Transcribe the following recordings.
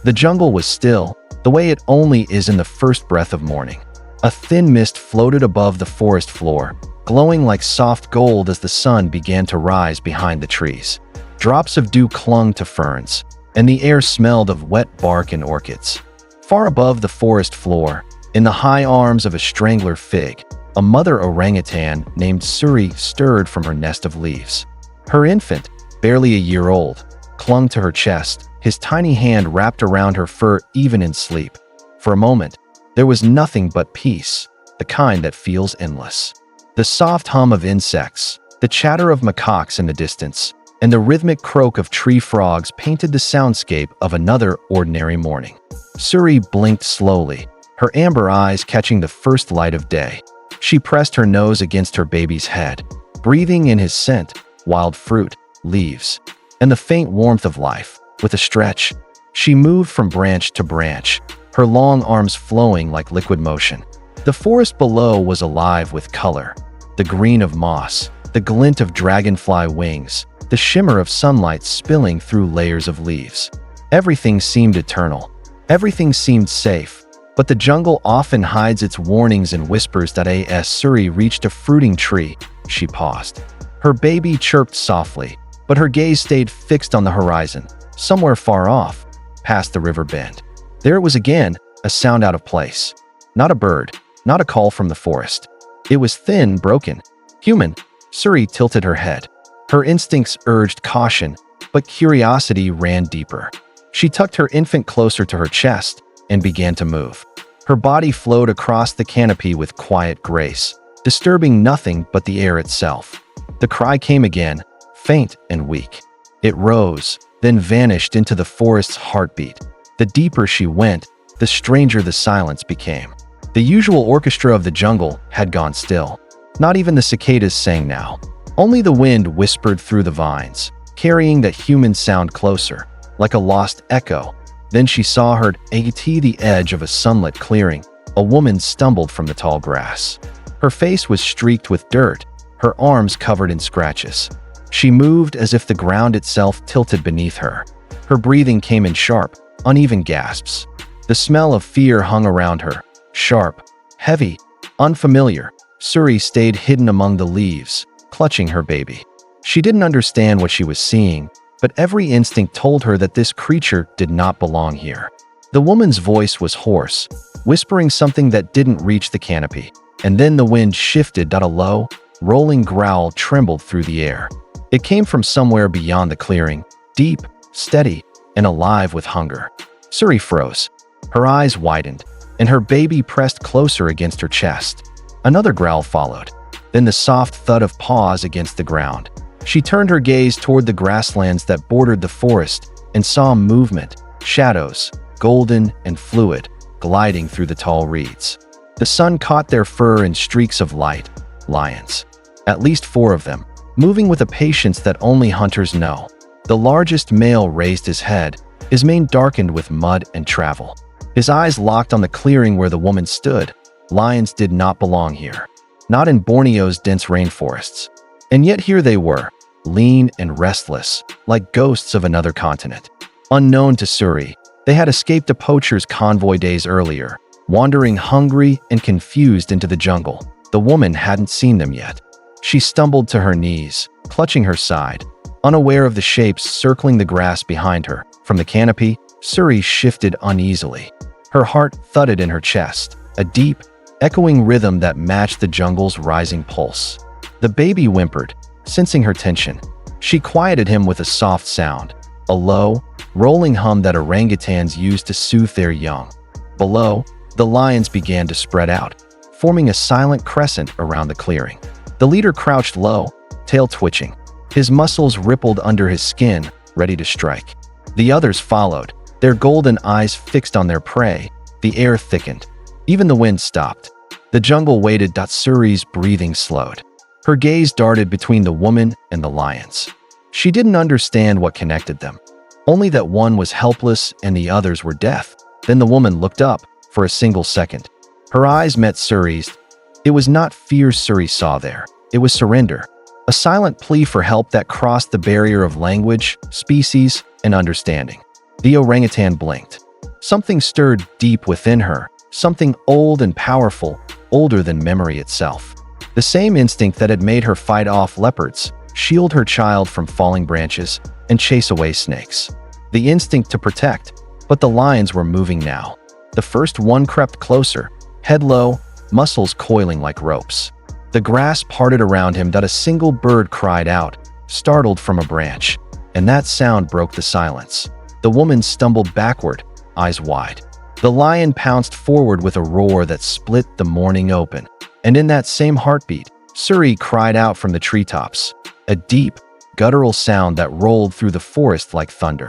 The jungle was still, the way it only is in the first breath of morning. A thin mist floated above the forest floor, glowing like soft gold as the sun began to rise behind the trees. Drops of dew clung to ferns, and the air smelled of wet bark and orchids. Far above the forest floor, in the high arms of a strangler fig, a mother orangutan named Suri stirred from her nest of leaves. Her infant, barely a year old, clung to her chest, his tiny hand wrapped around her fur even in sleep. For a moment, there was nothing but peace, the kind that feels endless. The soft hum of insects, the chatter of macaques in the distance, and the rhythmic croak of tree frogs painted the soundscape of another ordinary morning. Suri blinked slowly, her amber eyes catching the first light of day. She pressed her nose against her baby's head, breathing in his scent, wild fruit, leaves, and the faint warmth of life. With a stretch, she moved from branch to branch, her long arms flowing like liquid motion. The forest below was alive with color, the green of moss, the glint of dragonfly wings, the shimmer of sunlight spilling through layers of leaves. Everything seemed eternal. Everything seemed safe, but the jungle often hides its warnings and whispers. As Suri reached a fruiting tree, she paused. Her baby chirped softly, but her gaze stayed fixed on the horizon, somewhere far off, past the river bend. There it was again, a sound out of place. Not a bird, not a call from the forest. It was thin, broken, human. Suri tilted her head. Her instincts urged caution, but curiosity ran deeper. She tucked her infant closer to her chest and began to move. Her body flowed across the canopy with quiet grace, disturbing nothing but the air itself. The cry came again, faint and weak. It rose, then vanished into the forest's heartbeat. The deeper she went, the stranger the silence became. The usual orchestra of the jungle had gone still. Not even the cicadas sang now. Only the wind whispered through the vines, carrying that human sound closer, like a lost echo. Then she saw her at the edge of a sunlit clearing. A woman stumbled from the tall grass. Her face was streaked with dirt, her arms covered in scratches. She moved as if the ground itself tilted beneath her. Her breathing came in sharp, uneven gasps. The smell of fear hung around her, sharp, heavy, unfamiliar. Suri stayed hidden among the leaves, clutching her baby. She didn't understand what she was seeing, but every instinct told her that this creature did not belong here. The woman's voice was hoarse, whispering something that didn't reach the canopy. And then the wind shifted. A low, rolling growl trembled through the air. It came from somewhere beyond the clearing, deep, steady, and alive with hunger. Suri froze. Her eyes widened, and her baby pressed closer against her chest. Another growl followed, then the soft thud of paws against the ground. She turned her gaze toward the grasslands that bordered the forest and saw movement, shadows, golden and fluid, gliding through the tall reeds. The sun caught their fur in streaks of light. Lions. At least 4 of them, moving with a patience that only hunters know. The largest male raised his head, his mane darkened with mud and travel. His eyes locked on the clearing where the woman stood. Lions did not belong here. Not in Borneo's dense rainforests. And yet here they were, lean and restless, like ghosts of another continent. Unknown to Suri, they had escaped a poacher's convoy days earlier, wandering hungry and confused into the jungle. The woman hadn't seen them yet. She stumbled to her knees, clutching her side, unaware of the shapes circling the grass behind her. From the canopy, Suri shifted uneasily. Her heart thudded in her chest, a deep, echoing rhythm that matched the jungle's rising pulse. The baby whimpered, sensing her tension. She quieted him with a soft sound, a low, rolling hum that orangutans use to soothe their young. Below, the lions began to spread out, forming a silent crescent around the clearing. The leader crouched low, tail twitching. His muscles rippled under his skin, ready to strike. The others followed, their golden eyes fixed on their prey. The air thickened. Even the wind stopped. The jungle waited. Suri's breathing slowed. Her gaze darted between the woman and the lions. She didn't understand what connected them, only that one was helpless and the others were deaf. Then the woman looked up for a single second. Her eyes met Suri's. It was not fear Suri saw there. It was surrender, a silent plea for help that crossed the barrier of language, species, and understanding. The orangutan blinked. Something stirred deep within her, something old and powerful, older than memory itself. The same instinct that had made her fight off leopards, shield her child from falling branches, and chase away snakes. The instinct to protect, but the lions were moving now. The first one crept closer, head low, muscles coiling like ropes. The grass parted around him that a single bird cried out, startled from a branch, and that sound broke the silence. The woman stumbled backward, eyes wide. The lion pounced forward with a roar that split the morning open, and in that same heartbeat, Suri cried out from the treetops, a deep, guttural sound that rolled through the forest like thunder.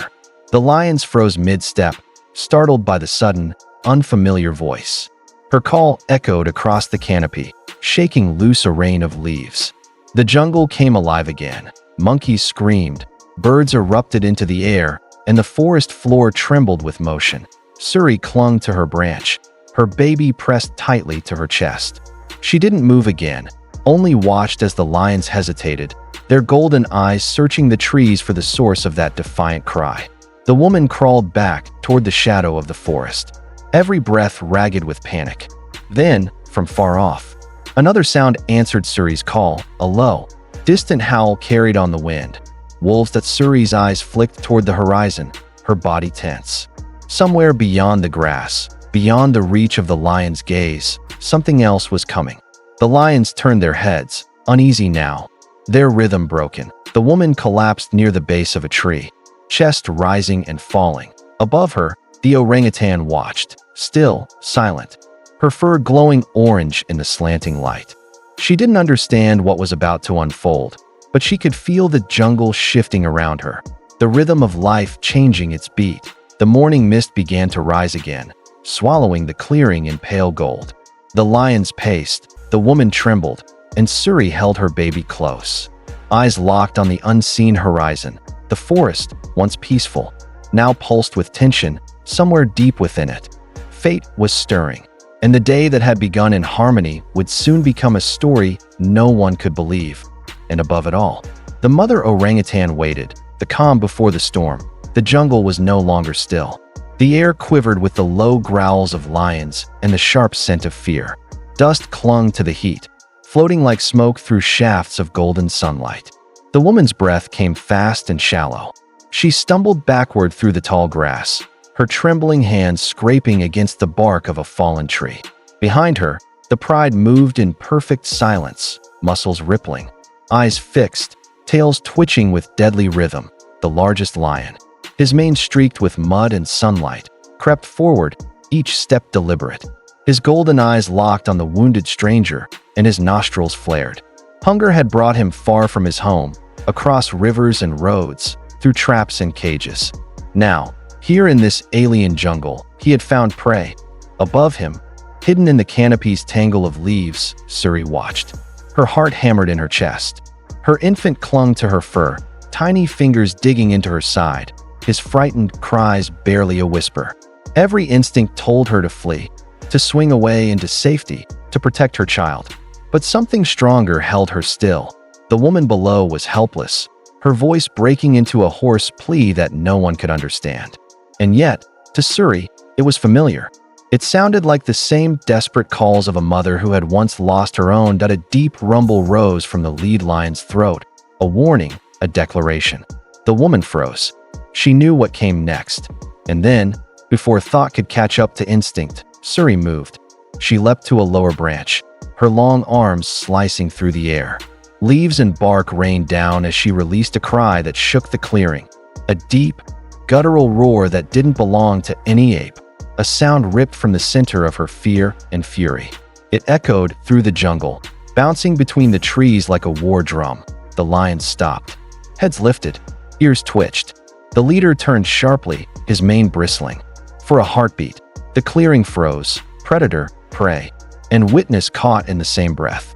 The lions froze mid-step, startled by the sudden, unfamiliar voice. Her call echoed across the canopy, shaking loose a rain of leaves. The jungle came alive again. Monkeys screamed, birds erupted into the air, and the forest floor trembled with motion. Suri clung to her branch, her baby pressed tightly to her chest. She didn't move again, only watched as the lions hesitated, their golden eyes searching the trees for the source of that defiant cry. The woman crawled back toward the shadow of the forest, every breath ragged with panic. Then, from far off, another sound answered Suri's call, a low, distant howl carried on the wind. Wolves. That Suri's eyes flicked toward the horizon, her body tense. Somewhere beyond the grass, beyond the reach of the lion's gaze, something else was coming. The lions turned their heads, uneasy now, their rhythm broken. The woman collapsed near the base of a tree, chest rising and falling. Above her, the orangutan watched, still, silent, her fur glowing orange in the slanting light. She didn't understand what was about to unfold, but she could feel the jungle shifting around her, the rhythm of life changing its beat. The morning mist began to rise again, swallowing the clearing in pale gold. The lions paced, the woman trembled, and Suri held her baby close. Eyes locked on the unseen horizon, the forest, once peaceful, now pulsed with tension somewhere deep within it. Fate was stirring, and the day that had begun in harmony would soon become a story no one could believe. And above it all, the mother orangutan waited, the calm before the storm. The jungle was no longer still. The air quivered with the low growls of lions and the sharp scent of fear. Dust clung to the heat, floating like smoke through shafts of golden sunlight. The woman's breath came fast and shallow. She stumbled backward through the tall grass, her trembling hands scraping against the bark of a fallen tree. Behind her, the pride moved in perfect silence, muscles rippling, eyes fixed, tails twitching with deadly rhythm. The largest lion, his mane streaked with mud and sunlight, crept forward, each step deliberate. His golden eyes locked on the wounded stranger, and his nostrils flared. Hunger had brought him far from his home, across rivers and roads, through traps and cages. Now, here in this alien jungle, he had found prey. Above him, hidden in the canopy's tangle of leaves, Suri watched. Her heart hammered in her chest. Her infant clung to her fur, tiny fingers digging into her side, his frightened cries barely a whisper. Every instinct told her to flee, to swing away into safety, to protect her child. But something stronger held her still. The woman below was helpless, her voice breaking into a hoarse plea that no one could understand. And yet, to Suri, it was familiar. It sounded like the same desperate calls of a mother who had once lost her own. That a deep rumble rose from the lead lion's throat, a warning, a declaration. The woman froze. She knew what came next. And then, before thought could catch up to instinct, Suri moved. She leapt to a lower branch, her long arms slicing through the air. Leaves and bark rained down as she released a cry that shook the clearing. A deep, guttural roar that didn't belong to any ape. A sound ripped from the center of her fear and fury. It echoed through the jungle, bouncing between the trees like a war drum. The lions stopped. Heads lifted, ears twitched. The leader turned sharply, his mane bristling. For a heartbeat, the clearing froze, predator, prey, and witness caught in the same breath.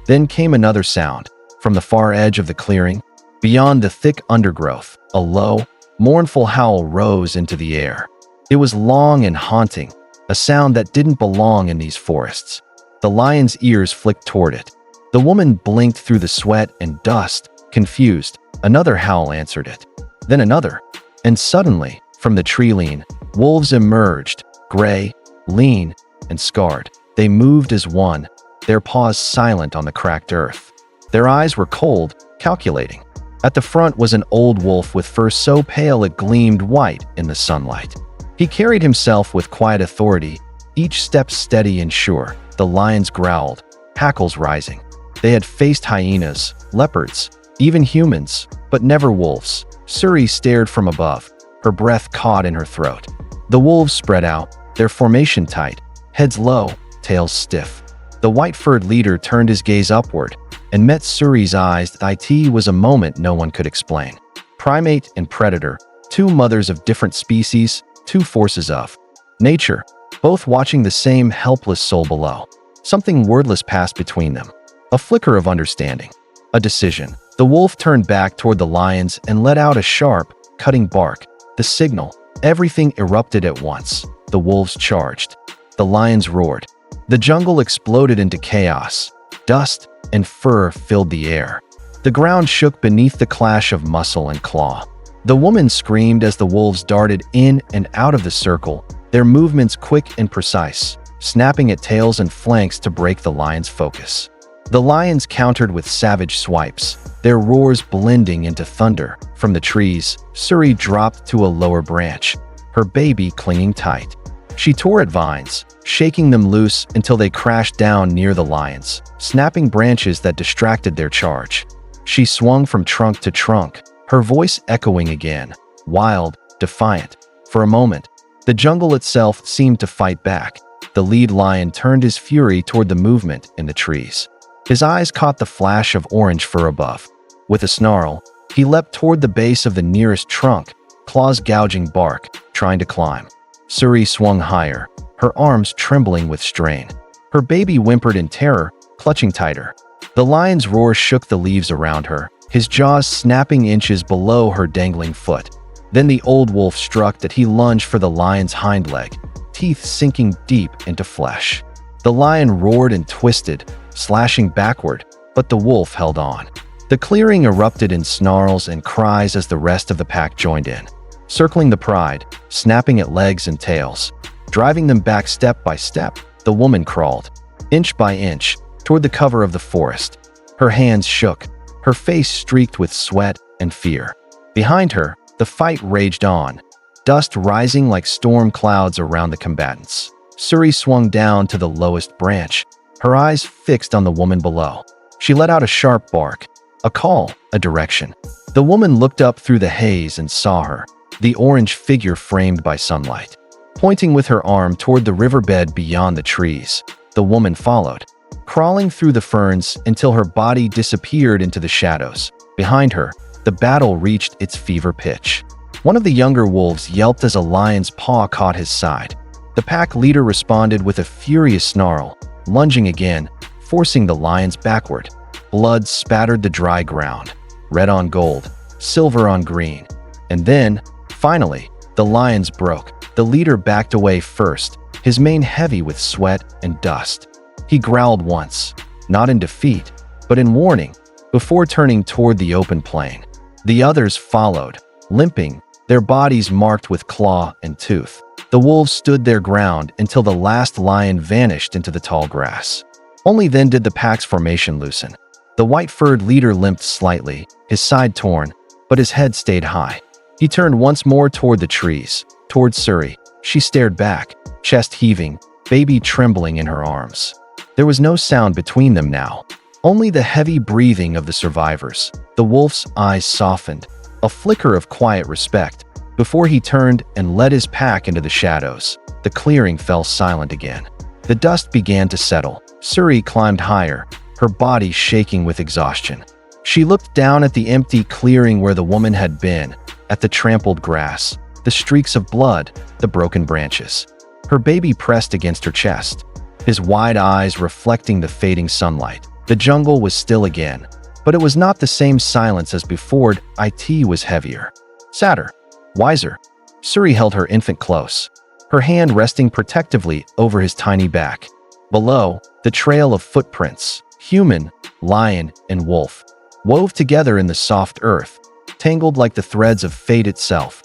Then came another sound, from the far edge of the clearing. Beyond the thick undergrowth, a low, mournful howl rose into the air. It was long and haunting, a sound that didn't belong in these forests. The lion's ears flicked toward it. The woman blinked through the sweat and dust, confused. Another howl answered it. Then another. And suddenly, From the tree lean, wolves emerged, gray, lean, and scarred. They moved as one, their paws silent on the cracked earth. Their eyes were cold, calculating. At the front was an old wolf with fur so pale it gleamed white in the sunlight. He carried himself with quiet authority, each step steady and sure. The lions growled, hackles rising. They had faced hyenas, leopards, even humans, but never wolves. Suri stared from above, her breath caught in her throat. The wolves spread out, their formation tight, heads low, tails stiff. The white-furred leader turned his gaze upward and met Suri's eyes. It was a moment no one could explain. Primate and predator, two mothers of different species, two forces of nature, both watching the same helpless soul below. Something wordless passed between them. A flicker of understanding. A decision. The wolf turned back toward the lions and let out a sharp, cutting bark. The signal. Everything erupted at once. The wolves charged. The lions roared. The jungle exploded into chaos. Dust and fur filled the air. The ground shook beneath the clash of muscle and claw. The woman screamed as the wolves darted in and out of the circle, their movements quick and precise, snapping at tails and flanks to break the lions' focus. The lions countered with savage swipes, their roars blending into thunder. From the trees, Suri dropped to a lower branch, her baby clinging tight. She tore at vines, shaking them loose until they crashed down near the lions, snapping branches that distracted their charge. She swung from trunk to trunk, her voice echoing again, wild, defiant. For a moment, the jungle itself seemed to fight back. The lead lion turned his fury toward the movement in the trees. His eyes caught the flash of orange fur above. With a snarl, he leapt toward the base of the nearest trunk, claws gouging bark, trying to climb. Suri swung higher, her arms trembling with strain. Her baby whimpered in terror, clutching tighter. The lion's roar shook the leaves around her, his jaws snapping inches below her dangling foot. Then the old wolf struck that he lunged for the lion's hind leg, teeth sinking deep into flesh. The lion roared and twisted, slashing backward, but the wolf held on. The clearing erupted in snarls and cries as the rest of the pack joined in, circling the pride, snapping at legs and tails. Driving them back step by step, the woman crawled, inch by inch, toward the cover of the forest. Her hands shook, her face streaked with sweat and fear. Behind her, the fight raged on, dust rising like storm clouds around the combatants. Suri swung down to the lowest branch, her eyes fixed on the woman below. She let out a sharp bark, a call, a direction. The woman looked up through the haze and saw her, the orange figure framed by sunlight. Pointing with her arm toward the riverbed beyond the trees, the woman followed, crawling through the ferns until her body disappeared into the shadows. Behind her, the battle reached its fever pitch. One of the younger wolves yelped as a lion's paw caught his side. The pack leader responded with a furious snarl, lunging again, forcing the lions backward. Blood spattered the dry ground, red on gold, silver on green. And then, finally, the lions broke. The leader backed away first, his mane heavy with sweat and dust. He growled once, not in defeat, but in warning, before turning toward the open plain. The others followed, limping, their bodies marked with claw and tooth. The wolves stood their ground until the last lion vanished into the tall grass. Only then did the pack's formation loosen. The white-furred leader limped slightly, his side torn, but his head stayed high. He turned once more toward the trees, toward Suri. She stared back, chest heaving, baby trembling in her arms. There was no sound between them now, only the heavy breathing of the survivors. The wolf's eyes softened, a flicker of quiet respect, before he turned and led his pack into the shadows. The clearing fell silent again. The dust began to settle. Suri climbed higher, her body shaking with exhaustion. She looked down at the empty clearing where the woman had been, at the trampled grass, the streaks of blood, the broken branches. Her baby pressed against her chest, his wide eyes reflecting the fading sunlight. The jungle was still again, but it was not the same silence as before. It was heavier, sadder, wiser. Suri held her infant close, her hand resting protectively over his tiny back. Below, the trail of footprints, human, lion, and wolf, wove together in the soft earth, tangled like the threads of fate itself.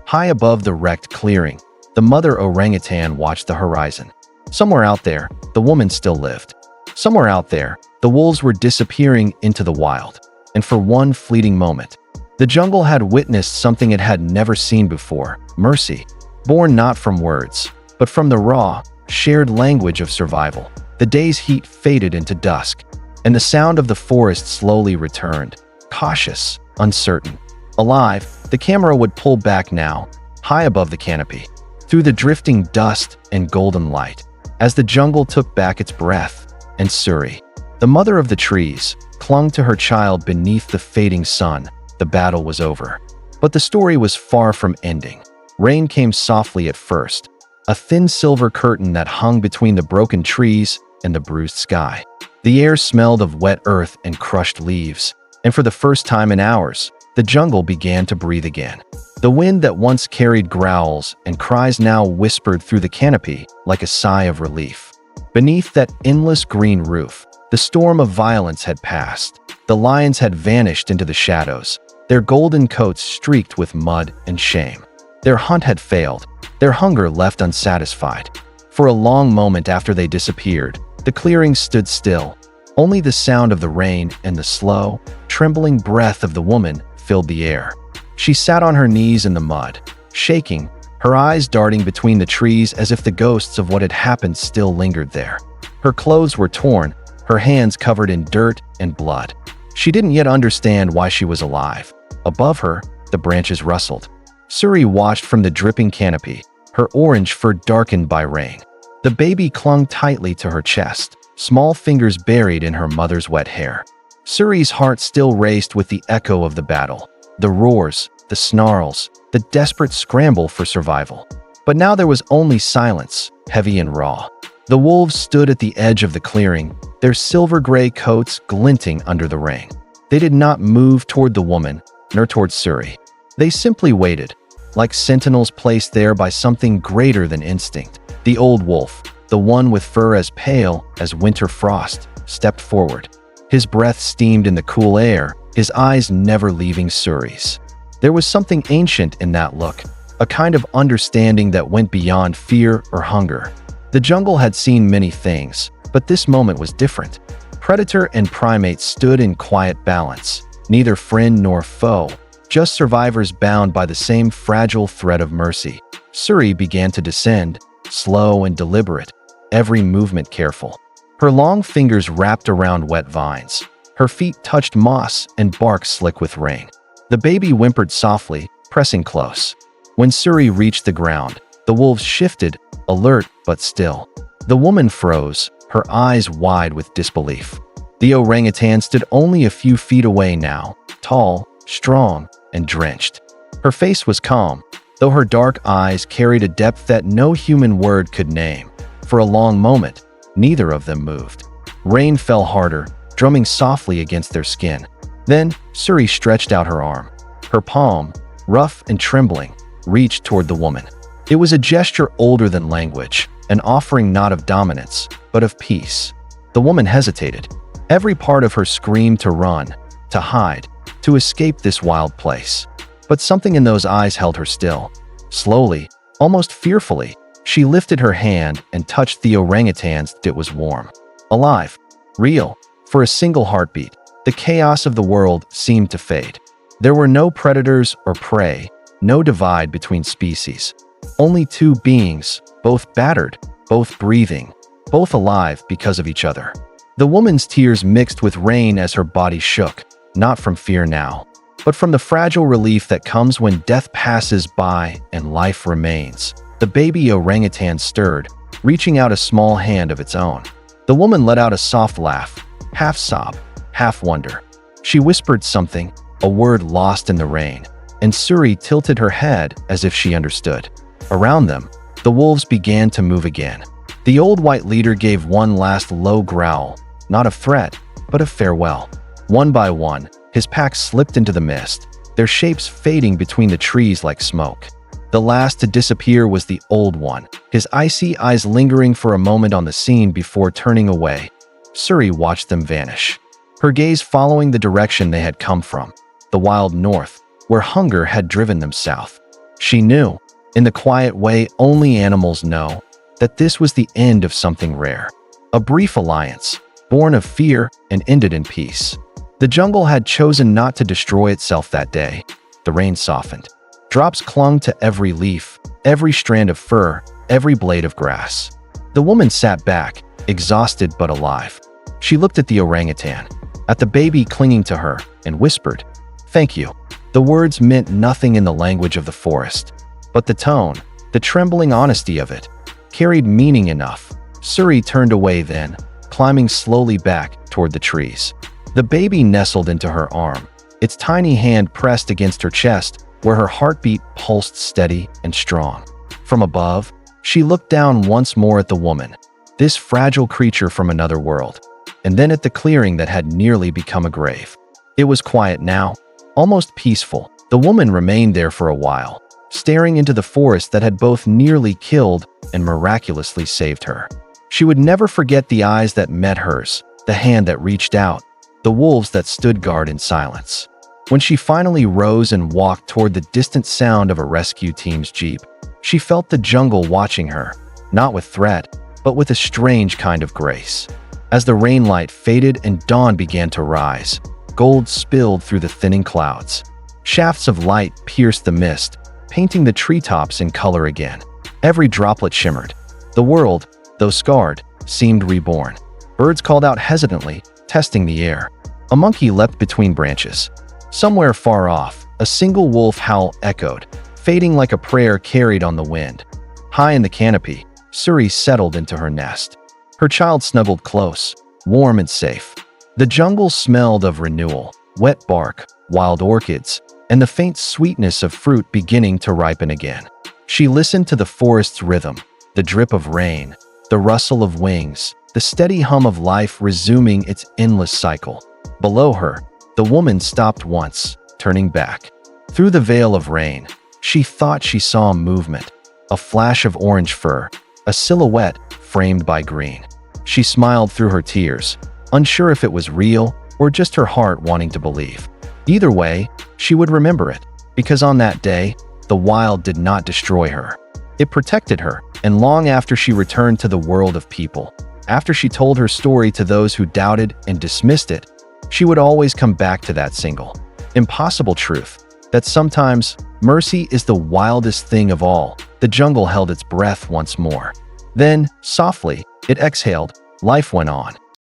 High above the wrecked clearing, the mother orangutan watched the horizon. Somewhere out there, the woman still lived. Somewhere out there, the wolves were disappearing into the wild. And for one fleeting moment, the jungle had witnessed something it had never seen before: mercy, born not from words, but from the raw, shared language of survival. The day's heat faded into dusk, and the sound of the forest slowly returned, cautious, uncertain. Alive, the camera would pull back now, high above the canopy, through the drifting dust and golden light, as the jungle took back its breath. And Suri, the mother of the trees, clung to her child beneath the fading sun. The battle was over. But the story was far from ending. Rain came softly at first, a thin silver curtain that hung between the broken trees and the bruised sky. The air smelled of wet earth and crushed leaves, and for the first time in hours, the jungle began to breathe again. The wind that once carried growls and cries now whispered through the canopy like a sigh of relief. Beneath that endless green roof, the storm of violence had passed. The lions had vanished into the shadows, their golden coats streaked with mud and shame. Their hunt had failed, their hunger left unsatisfied. For a long moment after they disappeared, the clearing stood still. Only the sound of the rain and the slow, trembling breath of the woman filled the air. She sat on her knees in the mud, shaking, her eyes darting between the trees as if the ghosts of what had happened still lingered there. Her clothes were torn, her hands covered in dirt and blood. She didn't yet understand why she was alive. Above her, the branches rustled. Suri watched from the dripping canopy, her orange fur darkened by rain. The baby clung tightly to her chest, small fingers buried in her mother's wet hair. Suri's heart still raced with the echo of the battle, the roars, the snarls, the desperate scramble for survival. But now there was only silence, heavy and raw. The wolves stood at the edge of the clearing, their silver-gray coats glinting under the rain. They did not move toward the woman, nor toward Suri. They simply waited, like sentinels placed there by something greater than instinct. The old wolf, the one with fur as pale as winter frost, stepped forward. His breath steamed in the cool air, his eyes never leaving Suri's. There was something ancient in that look, a kind of understanding that went beyond fear or hunger. The jungle had seen many things, but this moment was different. Predator and primate stood in quiet balance, neither friend nor foe, just survivors bound by the same fragile thread of mercy. Suri began to descend, slow and deliberate, every movement careful. Her long fingers wrapped around wet vines. Her feet touched moss and bark slick with rain. The baby whimpered softly, pressing close. When Suri reached the ground, the wolves shifted, alert but still. The woman froze, her eyes wide with disbelief. The orangutan stood only a few feet away now, tall, strong, and drenched. Her face was calm, though her dark eyes carried a depth that no human word could name. For a long moment, neither of them moved. Rain fell harder, drumming softly against their skin. Then, Suri stretched out her arm. Her palm, rough and trembling, reached toward the woman. It was a gesture older than language, an offering not of dominance, but of peace. The woman hesitated. Every part of her screamed to run, to hide, to escape this wild place. But something in those eyes held her still. Slowly, almost fearfully, she lifted her hand and touched the orangutan's. It was warm, alive, real. For a single heartbeat, the chaos of the world seemed to fade. There were no predators or prey, no divide between species. Only two beings, both battered, both breathing, both alive because of each other. The woman's tears mixed with rain as her body shook, not from fear now, but from the fragile relief that comes when death passes by and life remains. The baby orangutan stirred, reaching out a small hand of its own. The woman let out a soft laugh, half sob, half wonder. She whispered something, a word lost in the rain, and Suri tilted her head as if she understood. Around them, the wolves began to move again. The old white leader gave one last low growl, not of threat, but of farewell. One by one, his pack slipped into the mist, their shapes fading between the trees like smoke. The last to disappear was the old one, his icy eyes lingering for a moment on the scene before turning away. Suri watched them vanish, her gaze following the direction they had come from, the wild north, where hunger had driven them south. She knew, in the quiet way only animals know, that this was the end of something rare. A brief alliance, born of fear and ended in peace. The jungle had chosen not to destroy itself that day. The rain softened. Drops clung to every leaf, every strand of fur, every blade of grass. The woman sat back, exhausted but alive. She looked at the orangutan, at the baby clinging to her, and whispered, "Thank you." The words meant nothing in the language of the forest, but the tone, the trembling honesty of it, carried meaning enough. Suri turned away then, climbing slowly back toward the trees. The baby nestled into her arm, its tiny hand pressed against her chest, where her heartbeat pulsed steady and strong. From above, she looked down once more at the woman, this fragile creature from another world, and then at the clearing that had nearly become a grave. It was quiet now, almost peaceful. The woman remained there for a while, staring into the forest that had both nearly killed and miraculously saved her. She would never forget the eyes that met hers, the hand that reached out, the wolves that stood guard in silence. When she finally rose and walked toward the distant sound of a rescue team's jeep, she felt the jungle watching her, not with threat, but with a strange kind of grace. As the rain light faded and dawn began to rise, gold spilled through the thinning clouds. Shafts of light pierced the mist, painting the treetops in color again. Every droplet shimmered. The world, though scarred, seemed reborn. Birds called out hesitantly, testing the air. A monkey leapt between branches. Somewhere far off, a single wolf howl echoed, fading like a prayer carried on the wind. High in the canopy, Suri settled into her nest. Her child snuggled close, warm and safe. The jungle smelled of renewal, wet bark, wild orchids, and the faint sweetness of fruit beginning to ripen again. She listened to the forest's rhythm, the drip of rain, the rustle of wings, the steady hum of life resuming its endless cycle. Below her, the woman stopped once, turning back. Through the veil of rain, she thought she saw movement, a flash of orange fur, a silhouette framed by green. She smiled through her tears, unsure if it was real or just her heart wanting to believe. Either way, she would remember it, because on that day, the wild did not destroy her. It protected her, and long after she returned to the world of people, after she told her story to those who doubted and dismissed it, she would always come back to that single, impossible truth, that sometimes mercy is the wildest thing of all. The jungle held its breath once more. Then, softly, it exhaled. Life went on.